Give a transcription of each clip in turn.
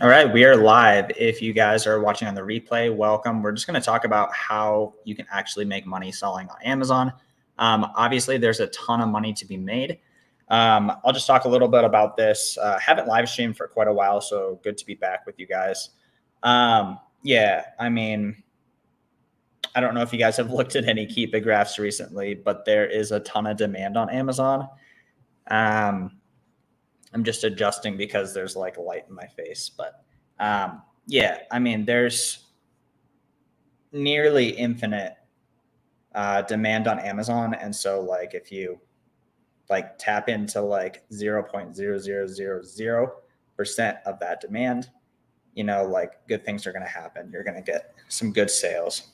All right, we are live. If you guys are watching on the replay, welcome. We're just going to talk about how you can actually make money selling on Amazon. Obviously, there's a ton of money to be made. I'll just talk a little bit about this. Haven't live streamed for quite a while, so good to be back with you guys. Yeah, I mean, I don't know if you guys have looked at any Keepa graphs recently, but there is a ton of demand on Amazon. I'm just adjusting because there's like light in my face, but yeah, I mean, there's nearly infinite demand on Amazon, and so like if you like tap into like 0.0000% of that demand, you know, like good things are going to happen. You're going to get some good sales.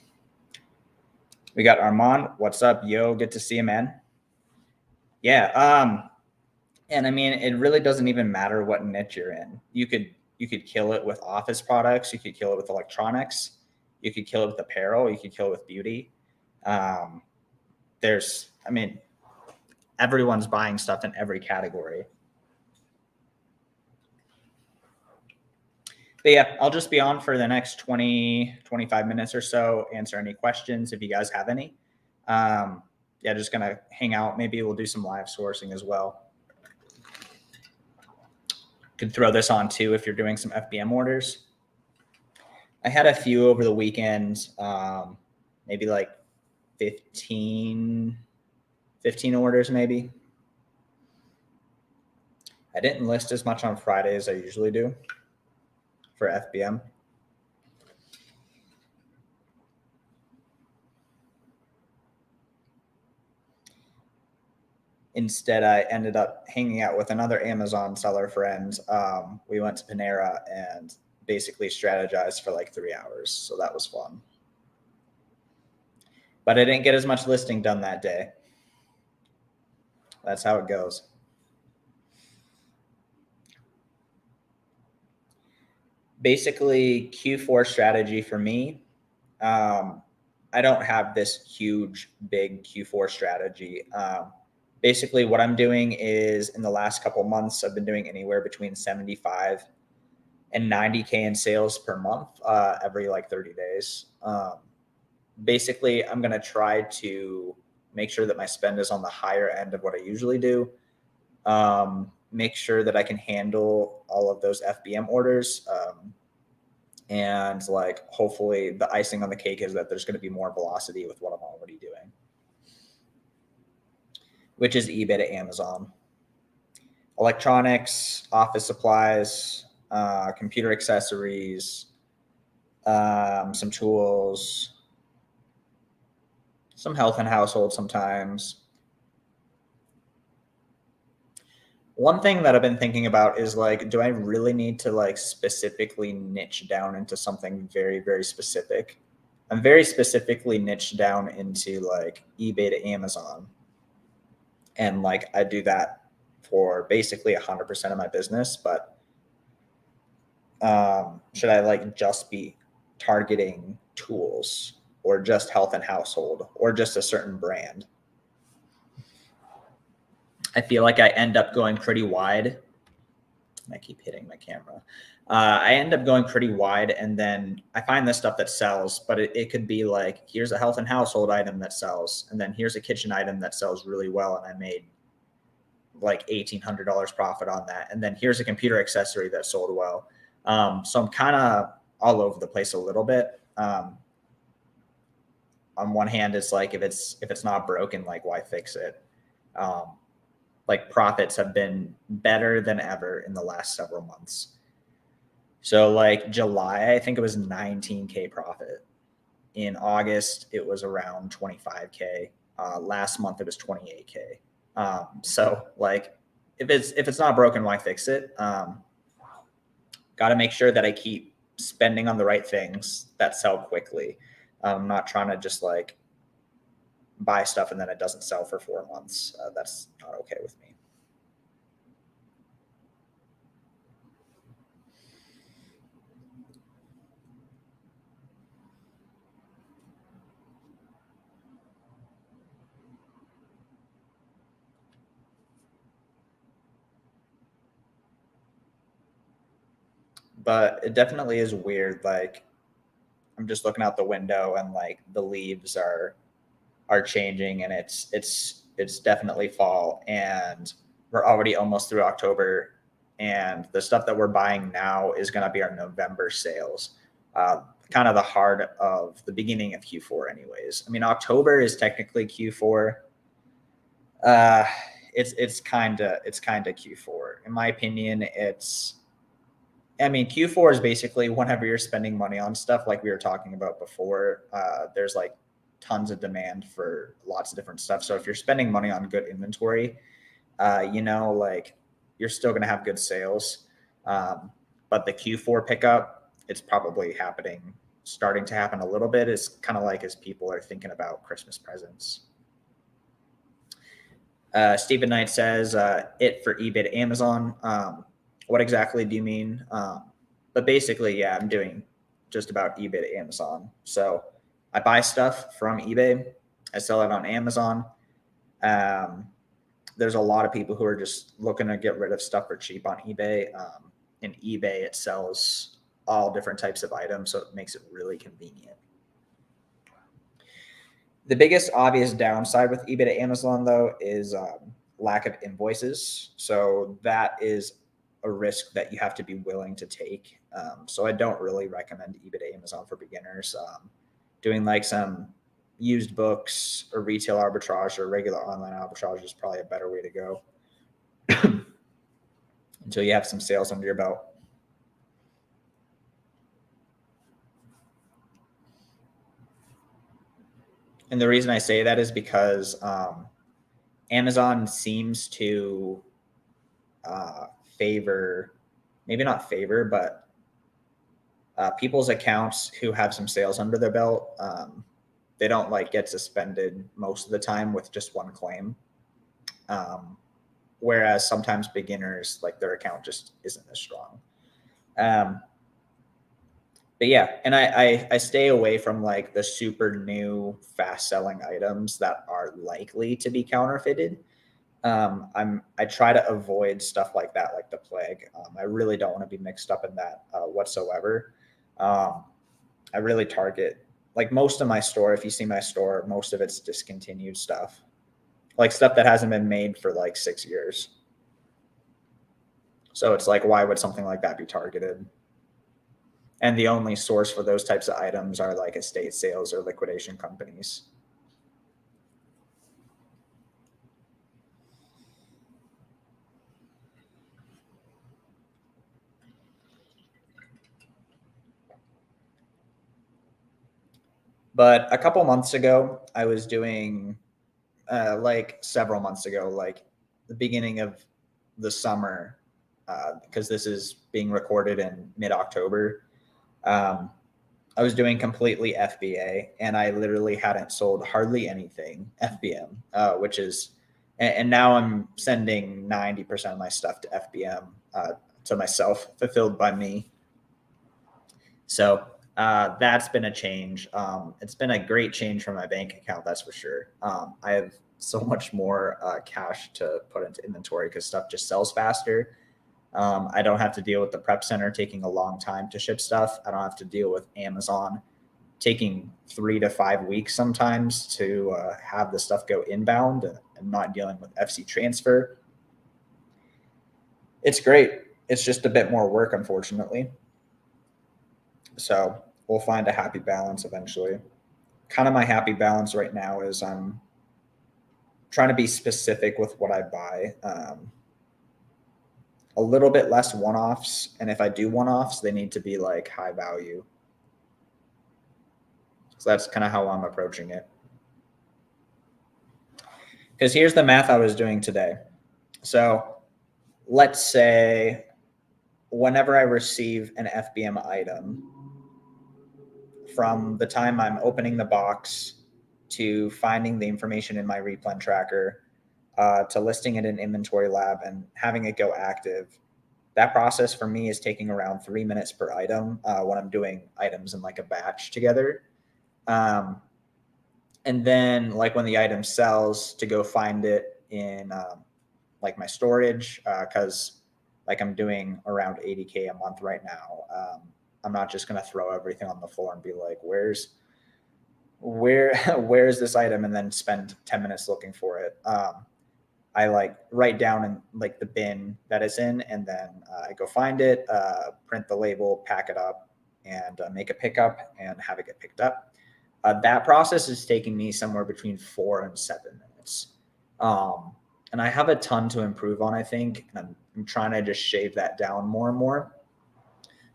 We got Armand. What's up, yo? Good to see you, man. Yeah. And I mean, it really doesn't even matter what niche you're in. You could kill it with office products. You could kill it with electronics. You could kill it with apparel. You could kill it with beauty. I mean, everyone's buying stuff in every category. But yeah, I'll just be on for the next 20, 25 minutes or so, answer any questions if you guys have any. Yeah, just going to hang out. Maybe we'll do some live sourcing as well. Could throw this on too if you're doing some FBM orders. I had a few over the weekend, maybe like 15 orders maybe. I didn't list as much on Friday as I usually do for FBM. Instead, I ended up hanging out with another Amazon seller friend. We went to Panera and basically strategized for like 3 hours. So that was fun. But I didn't get as much listing done that day. That's how it goes. Basically, Q4 strategy for me. I don't have this huge, big Q4 strategy. Basically, what I'm doing is in the last couple months, I've been doing anywhere between 75 and 90K in sales per month every like 30 days. Basically, I'm going to try to make sure that my spend is on the higher end of what I usually do. Make sure that I can handle all of those FBM orders. And like hopefully the icing on the cake is that there's going to be more velocity with what I'm already doing, which is eBay to Amazon. Electronics, office supplies, computer accessories, some tools, some health and household sometimes. One thing that I've been thinking about is like, do I really need to like specifically niche down into something very, very specific? I'm very specifically niched down into like eBay to Amazon. And like I do that for basically 100% of my business, but should I like just be targeting tools or just health and household or just a certain brand? I feel like I end up going pretty wide. I keep hitting my camera. I end up going pretty wide, and then I find this stuff that sells, but it could be like, here's a health and household item that sells, and then here's a kitchen item that sells really well, and I made like $1,800 profit on that. And then here's a computer accessory that sold well. So I'm kind of all over the place a little bit. On one hand, it's like if it's not broken, like why fix it? Like profits have been better than ever in the last several months. So like July, I think it was 19K profit. In August, it was around 25K. Last month, it was 28K. So like if it's not broken, why fix it? Got to make sure that I keep spending on the right things that sell quickly. I'm not trying to just like buy stuff and then it doesn't sell for 4 months. That's not okay with me. but it definitely is weird. Like I'm just looking out the window and like the leaves are changing, and it's definitely fall, and we're already almost through October, and the stuff that we're buying now is going to be our November sales. Kind of the heart of the beginning of Q4 anyways. I mean, October is technically Q4. Uh, it's kind of Q4 in my opinion. I mean, Q4 is basically whenever you're spending money on stuff like we were talking about before. There's like tons of demand for lots of different stuff. So if you're spending money on good inventory, like you're still going to have good sales. Um, but the Q4 pickup, it's probably starting to happen a little bit. It's kind of like as people are thinking about Christmas presents. Stephen Knight says, it for eBay to Amazon. What exactly do you mean? But basically, yeah, I'm doing just about eBay to Amazon. So I buy stuff from eBay, I sell it on Amazon. Um, there's a lot of people who are just looking to get rid of stuff for cheap on eBay. In eBay, it sells all different types of items, so it makes it really convenient. The biggest obvious downside with eBay to Amazon, though, is lack of invoices. So that is a risk that you have to be willing to take. So I don't really recommend eBay to Amazon for beginners. Doing like some used books or retail arbitrage or regular online arbitrage is probably a better way to go until you have some sales under your belt. And the reason I say that is because Amazon seems to favor, maybe not favor, but people's accounts who have some sales under their belt. They don't like get suspended most of the time with just one claim. Whereas sometimes beginners, like their account just isn't as strong. But yeah, and I stay away from like the super new fast selling items that are likely to be counterfeited. I try to avoid stuff like that, like the plague. I really don't want to be mixed up in that whatsoever. I really target like most of my store. If you see my store, most of it's discontinued stuff, like stuff that hasn't been made for like 6 years. So it's like, why would something like that be targeted? And the only source for those types of items are like estate sales or liquidation companies. But a couple months ago, I was doing like several months ago, like the beginning of the summer, because this is being recorded in mid-October. I was doing completely FBA, and I literally hadn't sold hardly anything FBM, which is, and now I'm sending 90% of my stuff to FBM, to myself, fulfilled by me. So that's been a change. It's been a great change for my bank account, that's for sure. I have so much more cash to put into inventory because stuff just sells faster. I don't have to deal with the prep center taking a long time to ship stuff. I don't have to deal with Amazon taking 3 to 5 weeks sometimes to have the stuff go inbound, and not dealing with FC transfer. It's great. It's just a bit more work, unfortunately. So we'll find a happy balance eventually. Kind of my happy balance right now is I'm trying to be specific with what I buy. A little bit less one-offs, and if I do one-offs, they need to be like high value. So that's kind of how I'm approaching it. Because here's the math I was doing today. So let's say whenever I receive an FBM item, from the time I'm opening the box to finding the information in my replen tracker, to listing it in Inventory Lab and having it go active, that process for me is taking around 3 minutes per item when I'm doing items in like a batch together. And then like when the item sells, to go find it in like my storage, because like I'm doing around 80K a month right now. I'm not just going to throw everything on the floor and be like, where's this item, and then spend 10 minutes looking for it. I like write down in like the bin that it's in, and then I go find it, print the label, pack it up, and make a pickup and have it get picked up. That process is taking me somewhere between 4 and 7 minutes. And I have a ton to improve on, I think. And I'm trying to just shave that down more and more.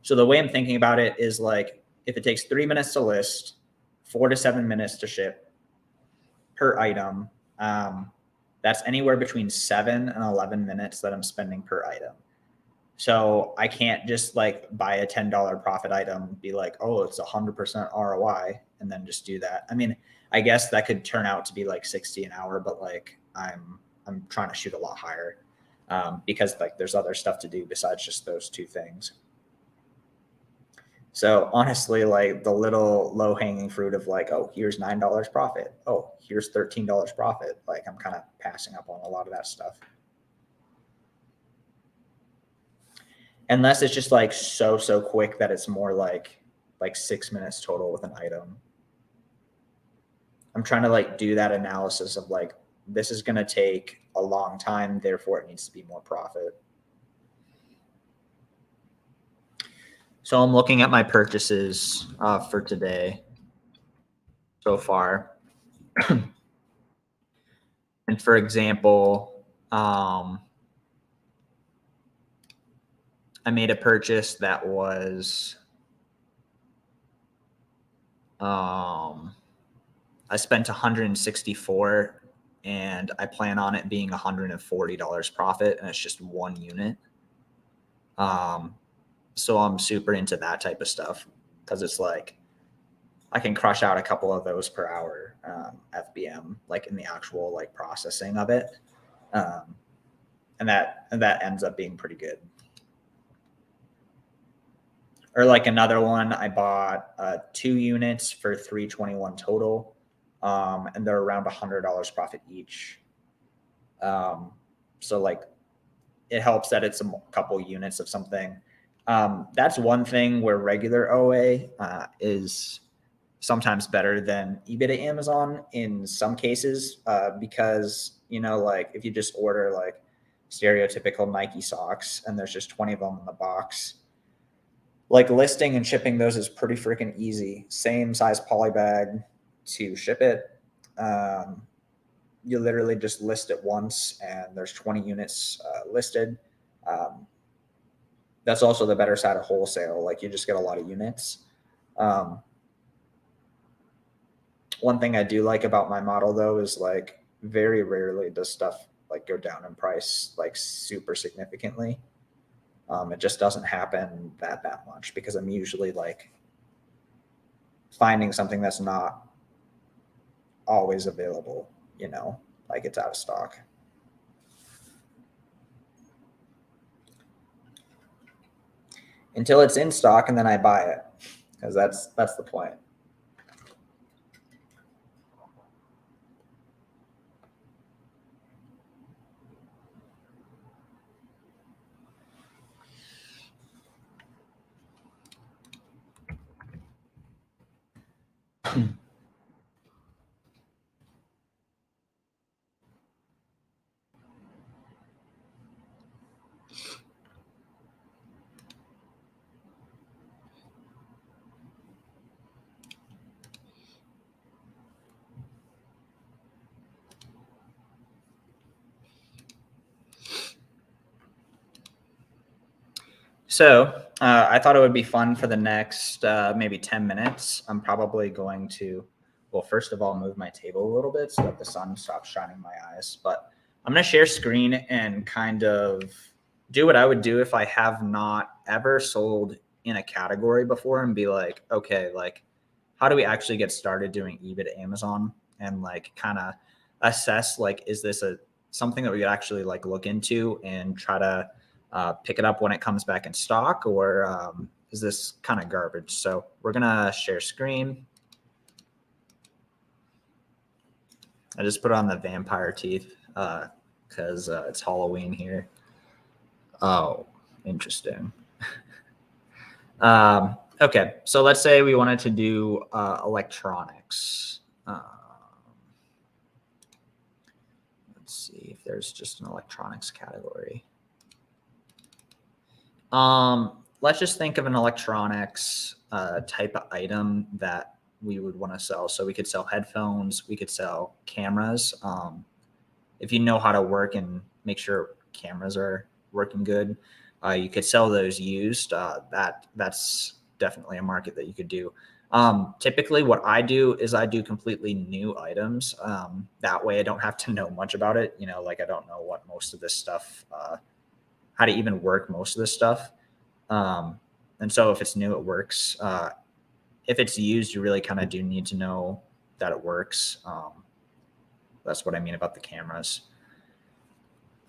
So the way I'm thinking about it is like, if it takes 3 minutes to list, 4 to 7 minutes to ship per item, that's anywhere between 7 and 11 minutes that I'm spending per item. So I can't just like buy a $10 profit item, be like, oh, it's 100% ROI, and then just do that. I mean, I guess that could turn out to be like 60 an hour, but like I'm trying to shoot a lot higher, because like there's other stuff to do besides just those two things. So honestly, like the little low hanging fruit of like, oh, here's $9 profit. Oh, here's $13 profit. Like I'm kind of passing up on a lot of that stuff. Unless it's just like so quick that it's more like 6 minutes total with an item. I'm trying to like do that analysis of like, this is going to take a long time, therefore it needs to be more profit. So I'm looking at my purchases for today so far. And for example, I made a purchase that was, I spent 164, and I plan on it being $140 profit, and it's just one unit. So I'm super into that type of stuff, because it's like I can crush out a couple of those per hour, FBM, like in the actual like processing of it, and that ends up being pretty good. Or like another one, I bought 2 units for $321 total, and they're around $100 profit each. So like it helps that it's a couple units of something. That's one thing where regular OA is sometimes better than eBay to Amazon in some cases, because, you know, like if you just order like stereotypical Nike socks and there's just 20 of them in the box, like listing and shipping those is pretty freaking easy. Same size poly bag to ship it. You literally just list it once and there's 20 units listed. That's also the better side of wholesale. Like you just get a lot of units. One thing I do like about my model though is like very rarely does stuff like go down in price like super significantly. It just doesn't happen that much, because I'm usually like finding something that's not always available, you know, like it's out of stock. Until it's in stock, and then I buy it, because that's the point. So I thought it would be fun for the next maybe 10 minutes. I'm probably going to, well, first of all, move my table a little bit so that the sun stops shining my eyes. But I'm going to share screen and kind of do what I would do if I have not ever sold in a category before, and be like, okay, like how do we actually get started doing eBay to Amazon, and like kind of assess, like, is this something that we could actually like look into and try to pick it up when it comes back in stock, or is this kind of garbage? So we're gonna share screen. I just put on the vampire teeth because it's Halloween here. Oh, Interesting. Okay, so let's say we wanted to do electronics. Let's see if there's just an electronics category. Let's just think of an electronics type of item that we would want to sell. So we could sell headphones, we could sell cameras. If you know how to work and make sure cameras are working good, you could sell those used. That's definitely a market that you could do. Typically what I do is I do completely new items. That way I don't have to know much about it. You know, like I don't know what most of this stuff, how to even work most of this stuff. And so if it's new, it works. If it's used, you really kind of do need to know that it works. That's what I mean about the cameras.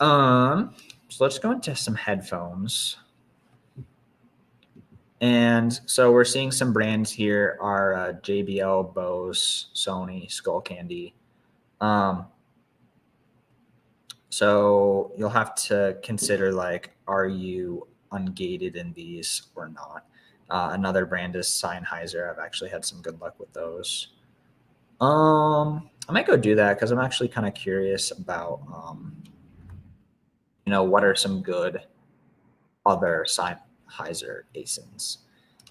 So let's go into some headphones. And so we're seeing some brands here are JBL, Bose, Sony, Skullcandy. So you'll have to consider, like, are you ungated in these or not? Another brand is Sennheiser. I've actually had some good luck with those. I might go do that because I'm actually kind of curious about, you know, what are some good other Sennheiser ASINs.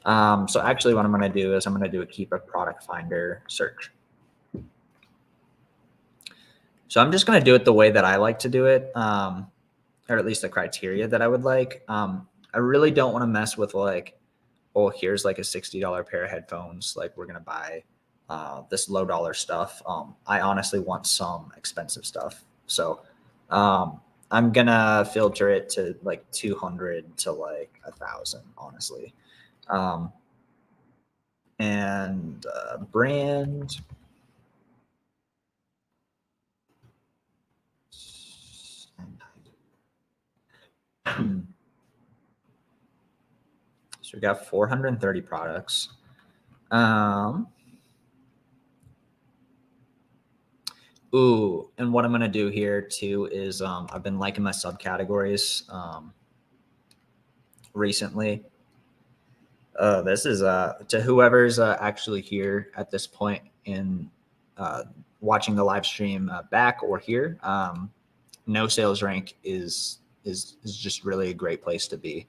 So actually what I'm going to do is I'm going to do a Keepa product finder search. So I'm just going to do it the way that I like to do it, or at least the criteria that I would like. I really don't want to mess with, like, oh, here's like a $60 pair of headphones. Like, we're going to buy this low dollar stuff. I honestly want some expensive stuff. So I'm going to filter it to like 200 to like 1,000, honestly. And brand. So we got 430 products. Ooh, and what I'm going to do here too is I've been liking my subcategories recently. This is to whoever's actually here at this point in watching the live stream back or here. No sales rank is just really a great place to be.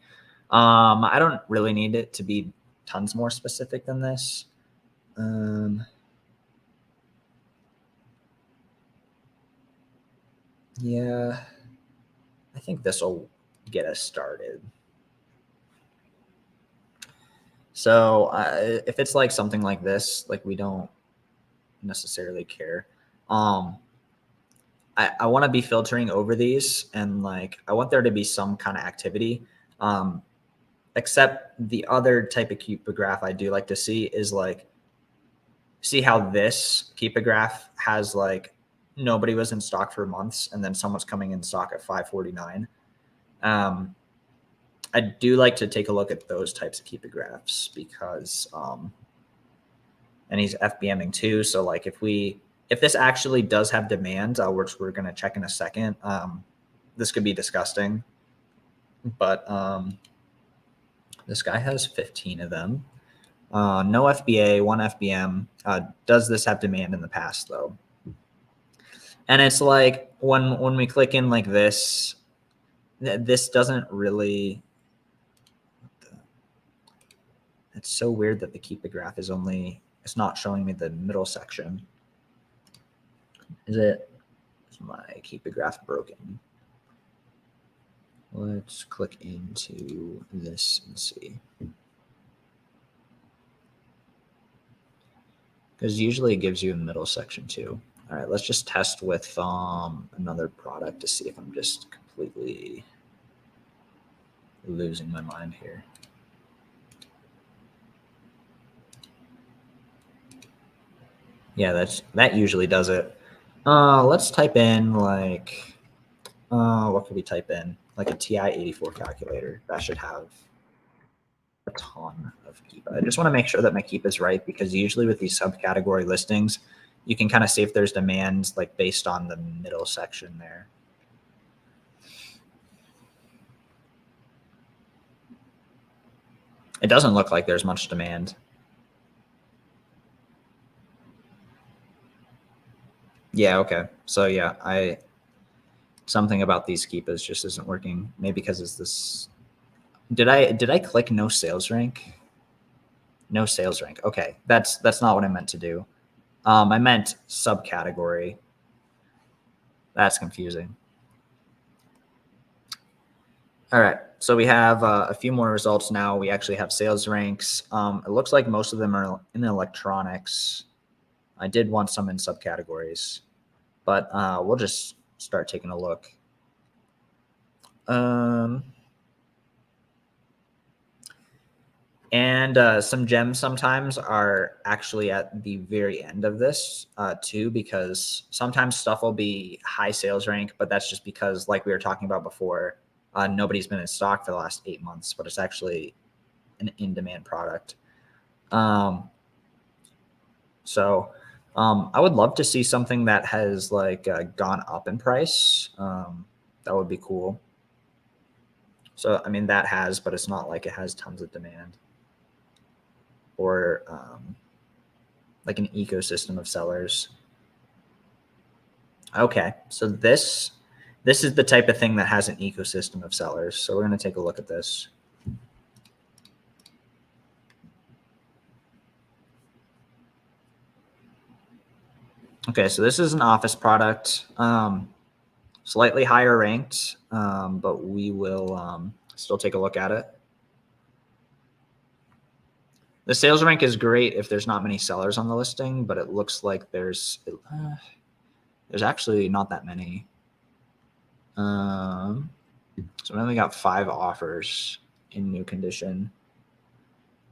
I don't really need it to be tons more specific than this. Yeah, I think this will get us started. So if it's like something like this, like, we don't necessarily care. I want to be filtering over these, and like I want there to be some kind of activity. Except the other type of Keepa graph I do like to see is, like, see how this Keepa graph has, like, nobody was in stock for months and then someone's coming in stock at 549. I do like to take a look at those types of Keepa graphs because, and he's FBMing too. So like if this actually does have demand, which we're going to check in a second, this could be disgusting, but, this guy has 15 of them. No FBA, one FBM. Does this have demand in the past though? And it's like when we click in like this, this doesn't really. It's so weird that the Keepa graph is it's not showing me the middle section. Is my Keepa graph broken? Let's click into this and see. Because usually it gives you a middle section too. All right, let's just test with another product to see if I'm just completely losing my mind here. Yeah, that usually does it. Let's type in, like, what could we type in? Like a TI-84 calculator. That should have a ton of Keepa. I just want to make sure that my Keepa is right, because usually with these subcategory listings, you can kind of see if there's demand, like, based on the middle section there. It doesn't look like there's much demand. Yeah, okay. So yeah, something about these keepas just isn't working. Maybe because it's this. Did I click no sales rank? No sales rank. Okay, that's not what I meant to do. I meant subcategory. That's confusing. All right, so we have a few more results now. We actually have sales ranks. It looks like most of them are in electronics. I did want some in subcategories, but we'll just start taking a look. And some gems sometimes are actually at the very end of this too, because sometimes stuff will be high sales rank, but that's just because, like we were talking about before, nobody's been in stock for the last 8 months, but it's actually an in-demand product. So I would love to see something that has like gone up in price. That would be cool. So, I mean, that has, but it's not like it has tons of demand. Or like an ecosystem of sellers. Okay, so this is the type of thing that has an ecosystem of sellers. So we're going to take a look at this. Okay, so this is an office product, slightly higher ranked, but we will still take a look at it. The sales rank is great if there's not many sellers on the listing, but it looks like there's actually not that many. So we only got 5 offers in new condition.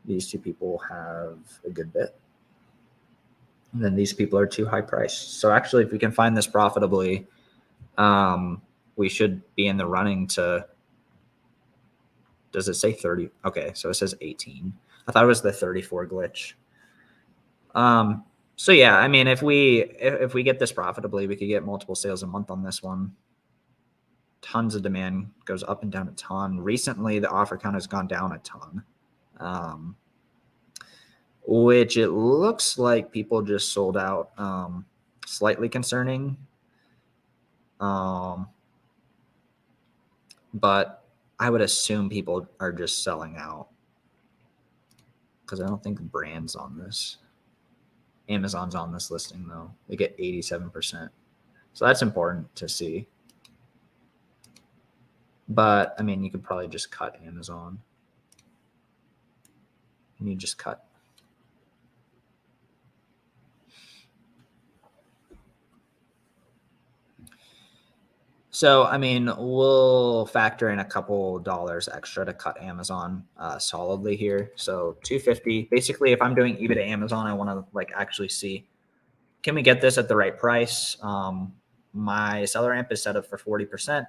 These 2 people have a good bit. And then these people are too high priced. So actually, if we can find this profitably, we should be in the running to, does it say 30? Okay, so it says 18. I thought it was the 34 glitch. So yeah, I mean, if we get this profitably, we could get multiple sales a month on this one. Tons of demand, goes up and down a ton. Recently, the offer count has gone down a ton, which it looks like people just sold out. Slightly concerning. But I would assume people are just selling out because I don't think the brand's on this. Amazon's on this listing though. They get 87%. So that's important to see. But I mean, you could probably just cut Amazon. And you just cut. So, I mean, we'll factor in a couple dollars extra to cut Amazon solidly here. So 250. Basically, if I'm doing eBay to Amazon, I want to like actually see, can we get this at the right price? My seller amp is set up for 40%.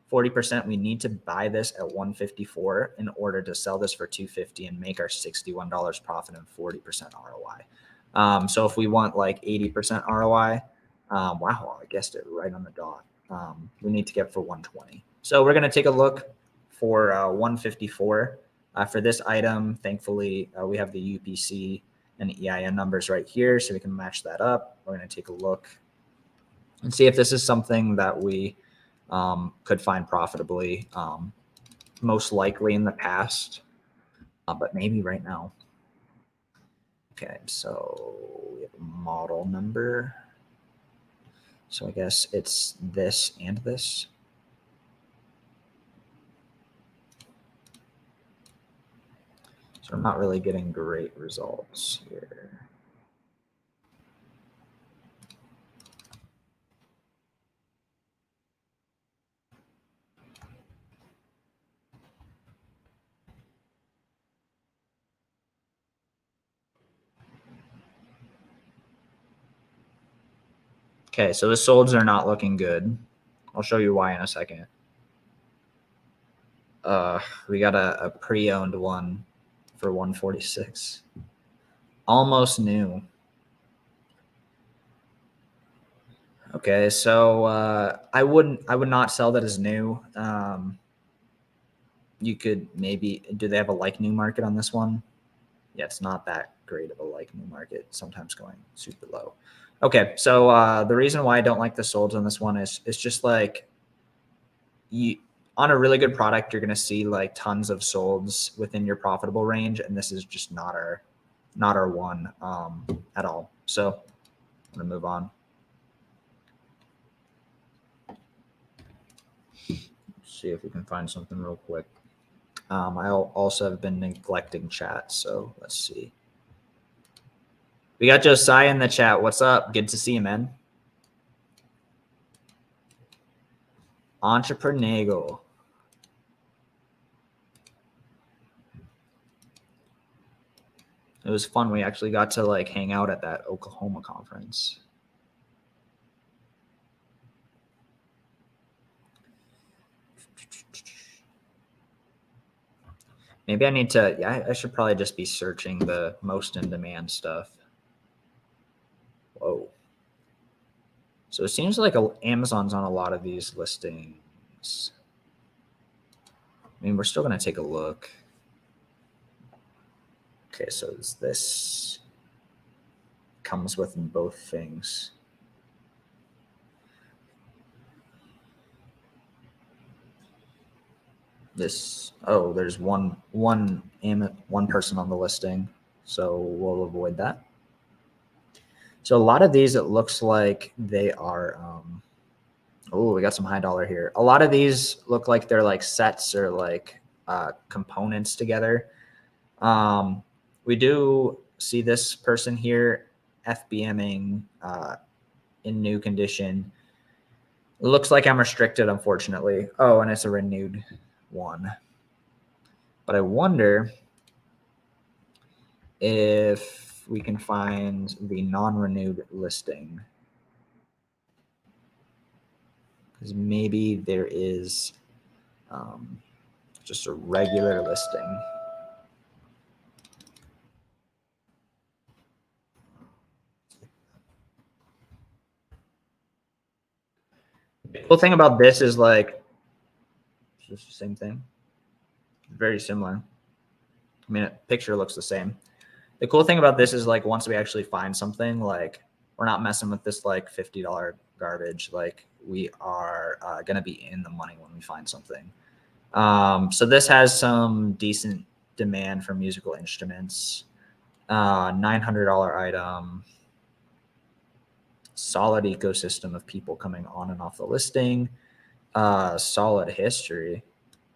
40%, we need to buy this at 154 in order to sell this for 250 and make our $61 profit and 40% ROI. So if we want like 80% ROI, wow, I guessed it right on the dot. We need to get for 120. So we're going to take a look for 154 for this item. Thankfully, we have the UPC and EIN numbers right here, so we can match that up. We're going to take a look and see if this is something that we could find profitably, most likely in the past, but maybe right now. Okay, so we have a model number. So I guess it's this and this. So I'm not really getting great results here. Okay, so the solds are not looking good. I'll show you why in a second. We got a pre-owned one for 146. Almost new. Okay, so I would not sell that as new. you could maybe, do they have a like new market on this one? Yeah, it's not that great of a like new market, sometimes going super low. Okay, so the reason why I don't like the solds on this one is it's just like you on a really good product, you're going to see like tons of solds within your profitable range, and this is just not our one at all. So I'm going to move on. See if we can find something real quick. I also have been neglecting chat, so let's see. We got Josiah in the chat. What's up? Good to see you, man. Entrepreneur. It was fun. We actually got to like hang out at that Oklahoma conference. Maybe I need to, yeah, I should probably just be searching the most in demand stuff. Whoa. So it seems like Amazon's on a lot of these listings. I mean, we're still going to take a look. Okay, so this comes with both things. This, oh, there's one person on the listing, so we'll avoid that. So a lot of these, it looks like they are, oh, we got some high dollar here. A lot of these look like they're like sets or like components together. We do see this person here FBMing in new condition. It looks like I'm restricted, unfortunately. Oh, and it's a renewed one. But I wonder if we can find the non-renewed listing. Because maybe there is just a regular listing. The cool thing about this is like, it's just the same thing. Very similar. I mean, picture looks the same. The cool thing about this is like once we actually find something, like we're not messing with this like $50 garbage. Like we are going to be in the money when we find something. So this has some decent demand for musical instruments. $900 item. Solid ecosystem of people coming on and off the listing. Solid history.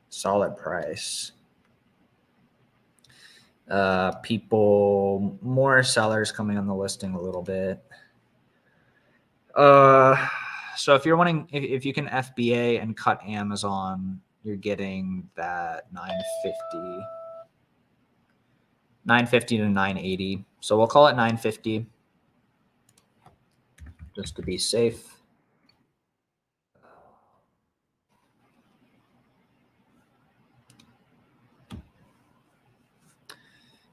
Solid price. People, more sellers coming on the listing a little bit. So if you're wanting, if you can FBA and cut Amazon, you're getting that 950 to 980. So we'll call it 950 just to be safe.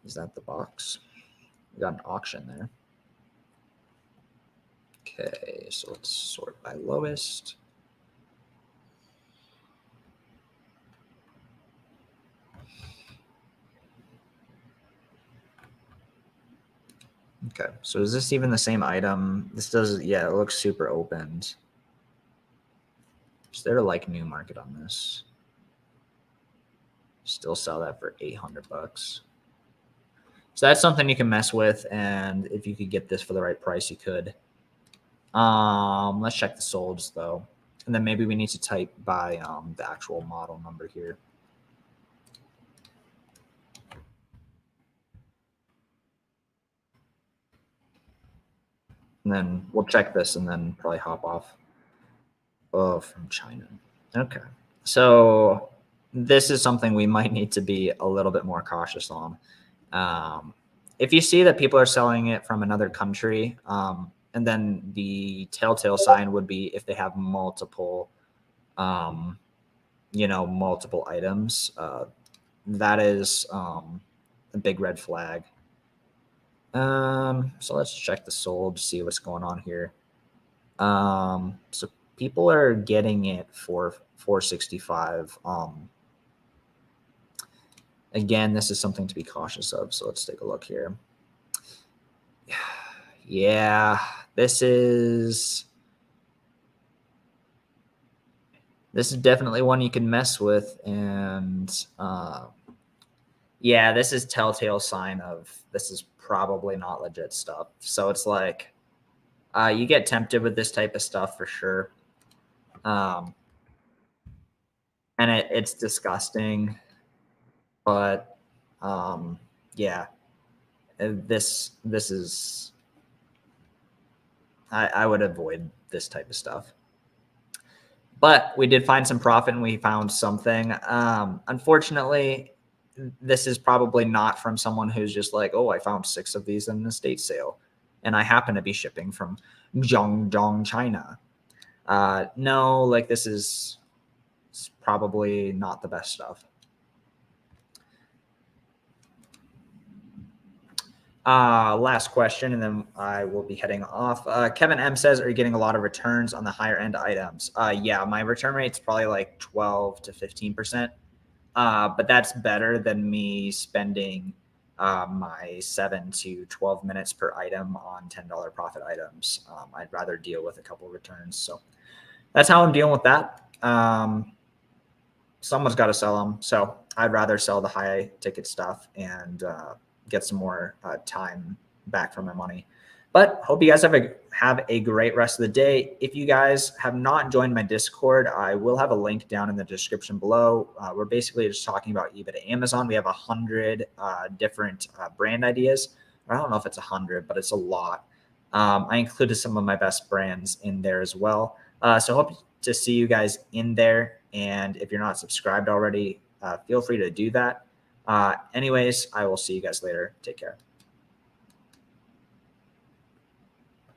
Is that the box? We got an auction there. Okay, so let's sort by lowest. Okay, so is this even the same item? This does, yeah, it looks super opened. Is there a like new market on this? Still sell that for 800 bucks. So that's something you can mess with, and if you could get this for the right price, you could. Let's check the solds though, and then maybe we need to type by the actual model number here. And then we'll check this and then probably hop off. Oh, from China. Okay. So this is something we might need to be a little bit more cautious on. If you see that people are selling it from another country, and then the telltale sign would be if they have multiple, multiple items, that is a big red flag. So let's check the sold, see what's going on here. So people are getting it for $465. Again, this is something to be cautious of. So let's take a look here. Yeah, this is definitely one you can mess with. And yeah, this is telltale sign of this is probably not legit stuff. So it's like you get tempted with this type of stuff for sure. And it's disgusting. But yeah, this is I would avoid this type of stuff. But we did find some profit and we found something. Unfortunately, this is probably not from someone who's just like, oh, I found 6 of these in an estate sale. And I happen to be shipping from Zhongdong, China. No, like this is probably not the best stuff. Last question, and then I will be heading off. Kevin M says, are you getting a lot of returns on the higher end items? Yeah, my return rate's probably like 12 to 15%. But that's better than me spending my 7 to 12 minutes per item on $10 profit items. I'd rather deal with a couple of returns. So that's how I'm dealing with that. Someone's got to sell them. So I'd rather sell the high ticket stuff and get some more time back for my money. But hope you guys have a great rest of the day. If you guys have not joined my Discord, I will have a link down in the description below. We're basically just talking about eBay to Amazon. We have 100 different brand ideas. I don't know if it's 100, but it's a lot. I included some of my best brands in there as well. So hope to see you guys in there. And if you're not subscribed already, feel free to do that. Anyways, I will see you guys later. Take care.